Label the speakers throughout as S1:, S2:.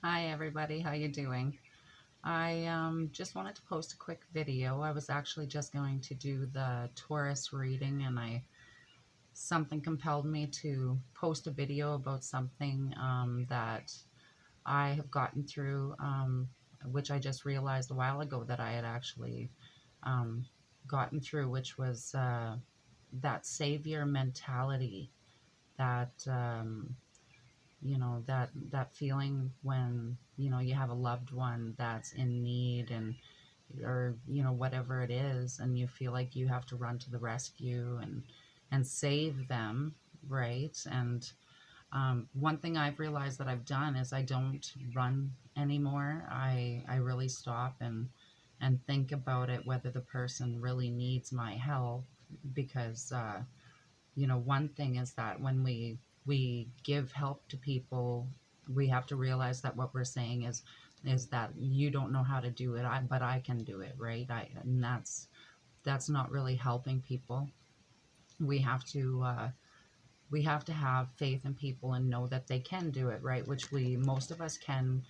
S1: Hi everybody, how you doing? I just wanted to post a quick video. I was actually just going to do the Taurus reading, and something compelled me to post a video about something that I have gotten through, which I just realized a while ago that I had actually um, gotten through, which was that Saviour mentality, that that feeling when you have a loved one that's in need, and or whatever it is, and you feel like you have to run to the rescue and save them, right? And one thing I've realized that I've done is I don't run anymore. I really stop and think about it, whether the person really needs my help, because one thing is that when we give help to people, we have to realize that what we're saying is that you don't know how to do it, but I can do it, right? And that's not really helping people. We have to have faith in people and know that they can do it, right? Which most of us can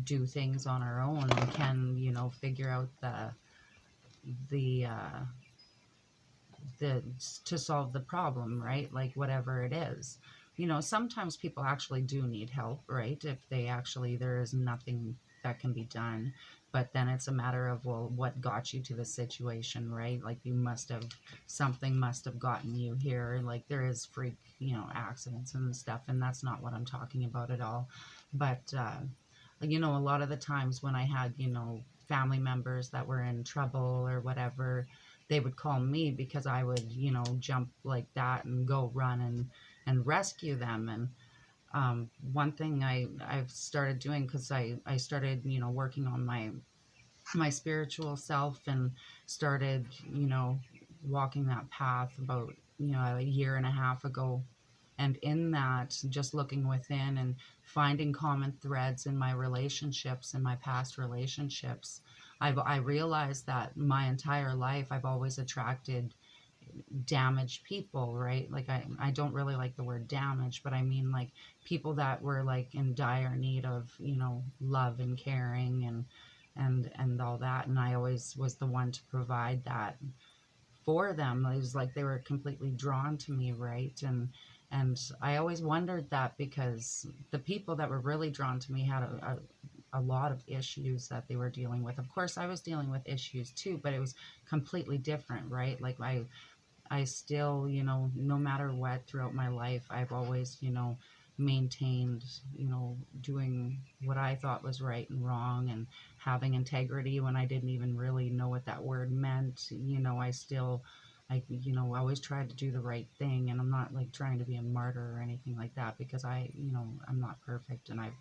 S1: do things on our own, and can figure out the the to solve the problem, right? Like whatever it is. Sometimes people actually do need help, right? If they actually, there is nothing that can be done. But then it's a matter of, well, what got you to the situation, right? Like something must have gotten you here. Like there is freak, accidents and stuff, and that's not what I'm talking about at all. But a lot of the times when I had, family members that were in trouble or whatever, they would call me because I would, jump like that and go run and rescue them. And one thing I've started doing, because I started, working on my spiritual self, and started, walking that path about, a year and a half ago. And in that, just looking within and finding common threads in my relationships, in my past relationships, I realized that my entire life I've always attracted damaged people, right? Like I don't really like the word damage, but I mean like people that were like in dire need of, love and caring and all that. And I always was the one to provide that for them. It was like they were completely drawn to me, right? And I always wondered that, because the people that were really drawn to me had a lot of issues that they were dealing with. Of course, I was dealing with issues too, but it was completely different, right? Like I still, no matter what, throughout my life, I've always, maintained, doing what I thought was right and wrong, and having integrity when I didn't even really know what that word meant. I always tried to do the right thing, and I'm not like trying to be a martyr or anything like that, because I'm not perfect, and I've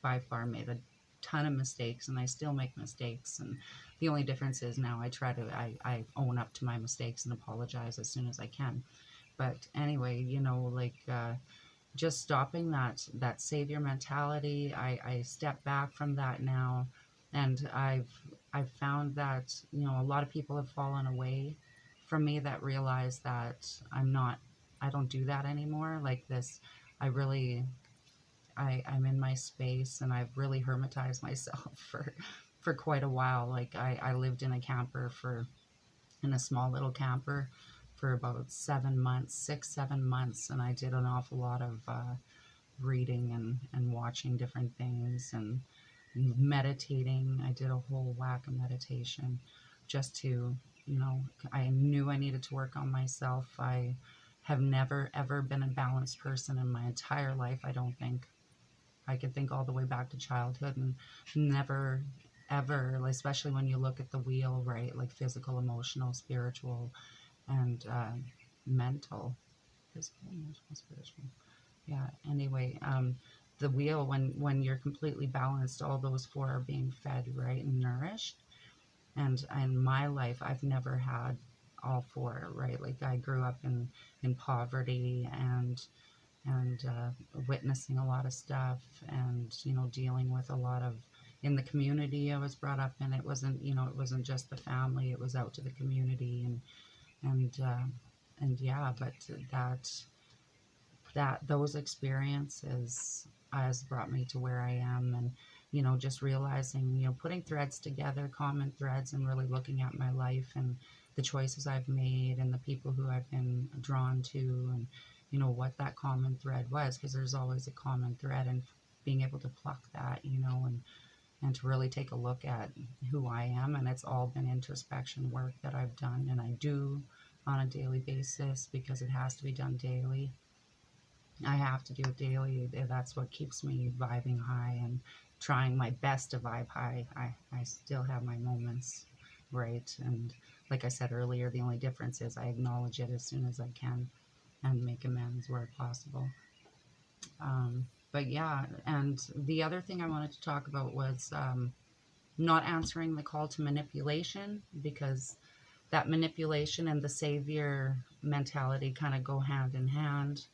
S1: by far made a ton of mistakes, and I still make mistakes. And the only difference is now I own up to my mistakes and apologize as soon as I can. But anyway, like just stopping that savior mentality, I step back from that now. And I've found that a lot of people have fallen away from me, that realize that I don't do that anymore. Like this, I really, I'm in my space, and I've really hermetized myself for quite a while. Like I lived in a camper in a small little camper for about 7 months, 6, 7 months, and I did an awful lot of reading and watching different things and meditating. I did a whole whack of meditation just to, I knew I needed to work on myself. I have never ever been a balanced person in my entire life, I don't think. I could think all the way back to childhood, and never ever, especially when you look at the wheel, right? Like physical, emotional, spiritual, and mental. Physical, emotional, spiritual. Yeah. Anyway, the wheel, when you're completely balanced, all those four are being fed, right, and nourished. And in my life, I've never had all four, right? Like I grew up in poverty, and witnessing a lot of stuff, and dealing with a lot of, in the community I was brought up in. It wasn't just the family, it was out to the community. And yeah, but that those experiences has brought me to where I am. And, you know, just realizing, you know, putting threads together, common threads, and really looking at my life and the choices I've made and the people who I've been drawn to, and, you know, what that common thread was, because there's always a common thread, and being able to pluck that, you know, and to really take a look at who I am. And it's all been introspection work that I've done and I do on a daily basis, because it has to be done daily. I have to do it daily. That's what keeps me vibing high and trying my best to vibe high. I still have my moments, right? And like I said earlier, the only difference is I acknowledge it as soon as I can and make amends where possible. But yeah, and the other thing I wanted to talk about was not answering the call to manipulation, because that manipulation and the savior mentality kind of go hand in hand.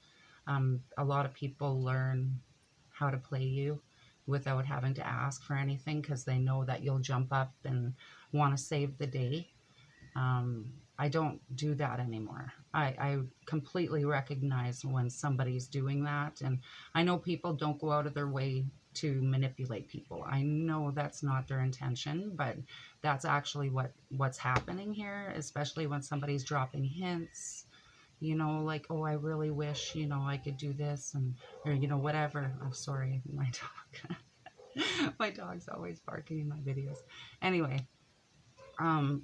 S1: A lot of people learn how to play you without having to ask for anything, because they know that you'll jump up and want to save the day. I don't do that anymore. I completely recognize when somebody's doing that. And I know people don't go out of their way to manipulate people. I know that's not their intention, but that's actually what's happening here, especially when somebody's dropping hints, you know, like, oh, I really wish, you know, I could do this, and, or, you know, whatever. I'm sorry, my dog. My dog's always barking in my videos. Anyway, um,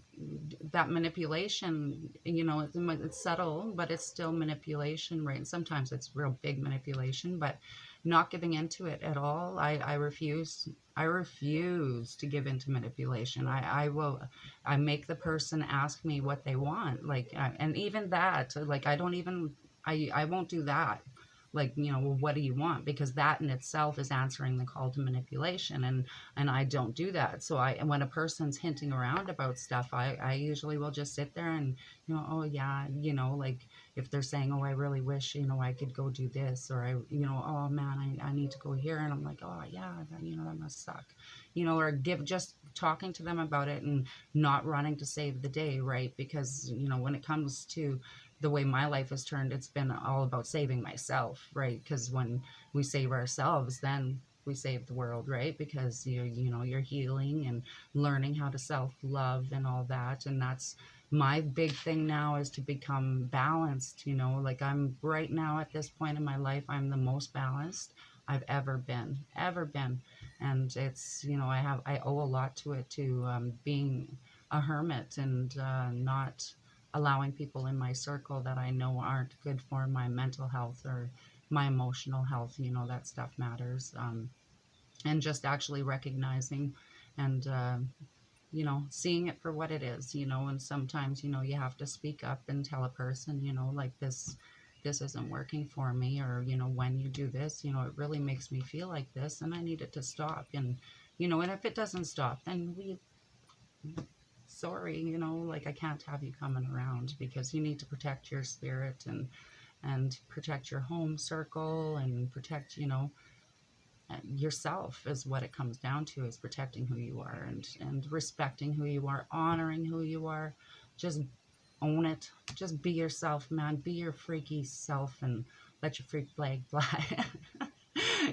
S1: that manipulation, you know, it's subtle, but it's still manipulation, right? And sometimes it's real big manipulation, but not giving into it at all. I refuse. I refuse to give into manipulation. I make the person ask me what they want. Like, and even that, like, I won't do that. Like, you know, well, what do you want? Because that in itself is answering the call to manipulation. And I don't do that. So when a person's hinting around about stuff, I usually will just sit there and, you know, oh yeah, you know, like if they're saying, oh, I really wish, you know, I could go do this, or you know, oh man, I need to go here. And I'm like, oh yeah, that, you know, that must suck, you know, or just talking to them about it and not running to save the day, right? Because, you know, when it comes to the way my life has turned, it's been all about saving myself, right? Because when we save ourselves, then we save the world, right? Because you know, you're healing and learning how to self-love and all that. And that's my big thing now, is to become balanced. You know, like I'm right now at this point in my life, I'm the most balanced I've ever been. And it's, you know, I owe a lot to it, to being a hermit, and not allowing people in my circle that I know aren't good for my mental health or my emotional health. You know, that stuff matters. And just actually recognizing and, you know, seeing it for what it is, you know. And sometimes, you know, you have to speak up and tell a person, you know, like this isn't working for me, or, you know, when you do this, you know, it really makes me feel like this, and I need it to stop. And, you know, and if it doesn't stop, then sorry, you know, like I can't have you coming around, because you need to protect your spirit and protect your home circle and protect, you know, yourself, is what it comes down to, is protecting who you are, and respecting who you are, honoring who you are. Just own it. Just be yourself, man. Be your freaky self and let your freak flag fly.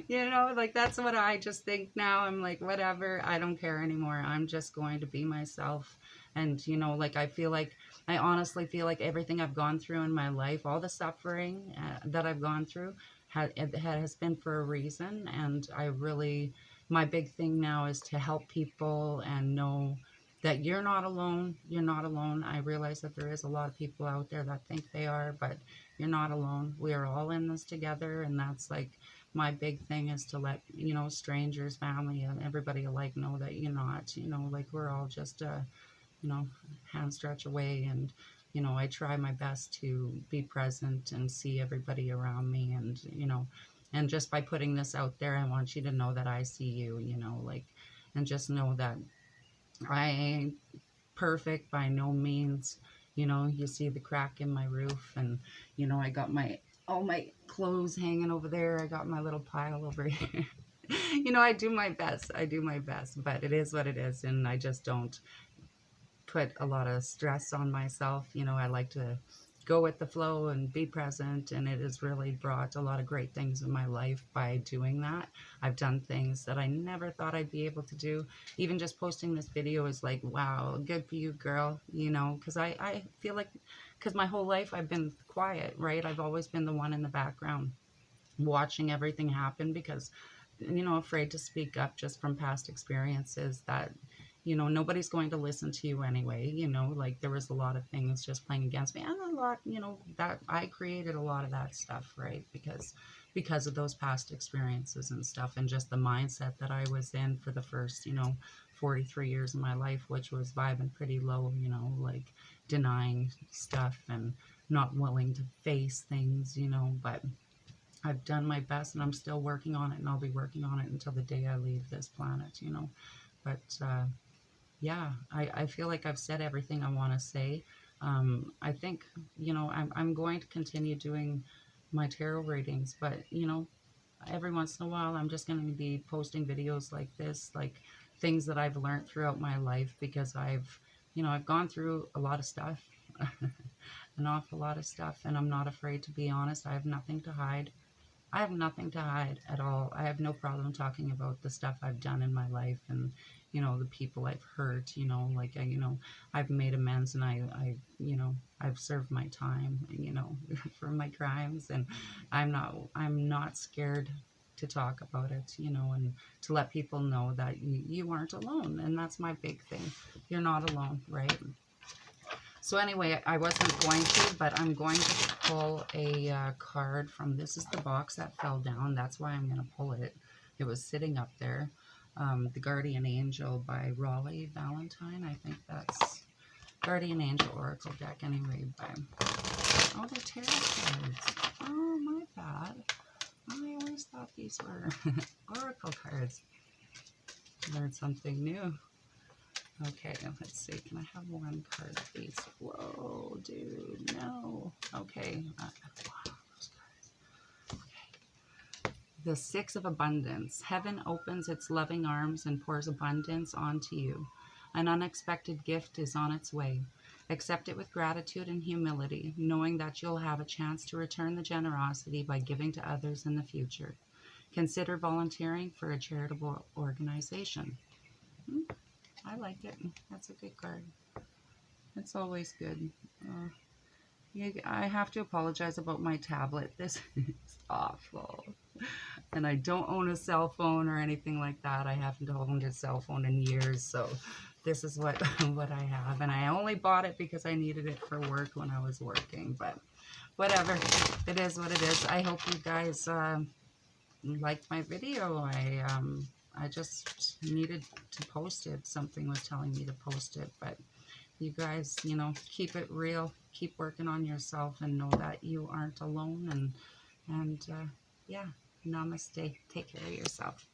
S1: You know, like that's what I just think now. I'm like, whatever, I don't care anymore. I'm just going to be myself. And, you know, like I honestly feel like everything I've gone through in my life, all the suffering that I've gone through, it has been for a reason. And I really, my big thing now is to help people and know that you're not alone. You're not alone. I realize that there is a lot of people out there that think they are, but you're not alone. We are all in this together. And that's like my big thing, is to let, you know, strangers, family, and everybody alike know that you're not, you know, like we're all just you know, hand stretch away. And, you know, I try my best to be present and see everybody around me. And, you know, and just by putting this out there, I want you to know that I see you, you know, like, and just know that I ain't perfect by no means. You know, you see the crack in my roof, and, you know, I got all my clothes hanging over there. I got my little pile over here. You know, I do my best. I do my best, but it is what it is. And I just don't put a lot of stress on myself. You know, I like to go with the flow and be present, and it has really brought a lot of great things in my life by doing that. I've done things that I never thought I'd be able to do. Even just posting this video is like, wow, good for you, girl, you know, because I feel like, because my whole life I've been quiet, right? I've always been the one in the background watching everything happen because, you know, afraid to speak up just from past experiences that, you know, nobody's going to listen to you anyway. You know, like there was a lot of things just playing against me, and a lot, you know, that I created a lot of that stuff, right? Because of those past experiences and stuff, and just the mindset that I was in for the first, you know, 43 years of my life, which was vibing pretty low, you know, like denying stuff and not willing to face things, you know. But I've done my best, and I'm still working on it, and I'll be working on it until the day I leave this planet, you know. But yeah, I feel like I've said everything I want to say. I think, you know, I'm going to continue doing my tarot readings, but, you know, every once in a while, I'm just going to be posting videos like this, like things that I've learned throughout my life, because I've, you know, I've gone through a lot of stuff, an awful lot of stuff, and I'm not afraid to be honest. I have nothing to hide. I have nothing to hide at all. I have no problem talking about the stuff I've done in my life, and, you know, the people I've hurt, you know, like, you know, I've made amends, and you know, I've served my time, you know, for my crimes, and I'm not scared to talk about it, you know, and to let people know that you aren't alone. And that's my big thing. You're not alone, right? So anyway, I wasn't going to, but I'm going to pull a card from, this is the box that fell down. That's why I'm going to pull it. It was sitting up there. The Guardian Angel by Raleigh Valentine. I think that's Guardian Angel Oracle deck anyway. Oh, they're tarot cards. Oh, my bad. I always thought these were Oracle cards. Learned something new. Okay, let's see. Can I have one card, please? Whoa, dude, no. Okay. Wow, those cards. Okay. The Six of Abundance. Heaven opens its loving arms and pours abundance onto you. An unexpected gift is on its way. Accept it with gratitude and humility, knowing that you'll have a chance to return the generosity by giving to others in the future. Consider volunteering for a charitable organization. I like it. That's a good card. It's always good. I have to apologize about my tablet. This is awful. And I don't own a cell phone or anything like that. I haven't owned a cell phone in years, so this is what what I have. And I only bought it because I needed it for work when I was working. But whatever. It is what it is. I hope you guys liked my video. I just needed to post it. Something was telling me to post it, but you guys, you know, keep it real, keep working on yourself, and know that you aren't alone. And yeah, namaste. Take care of yourself.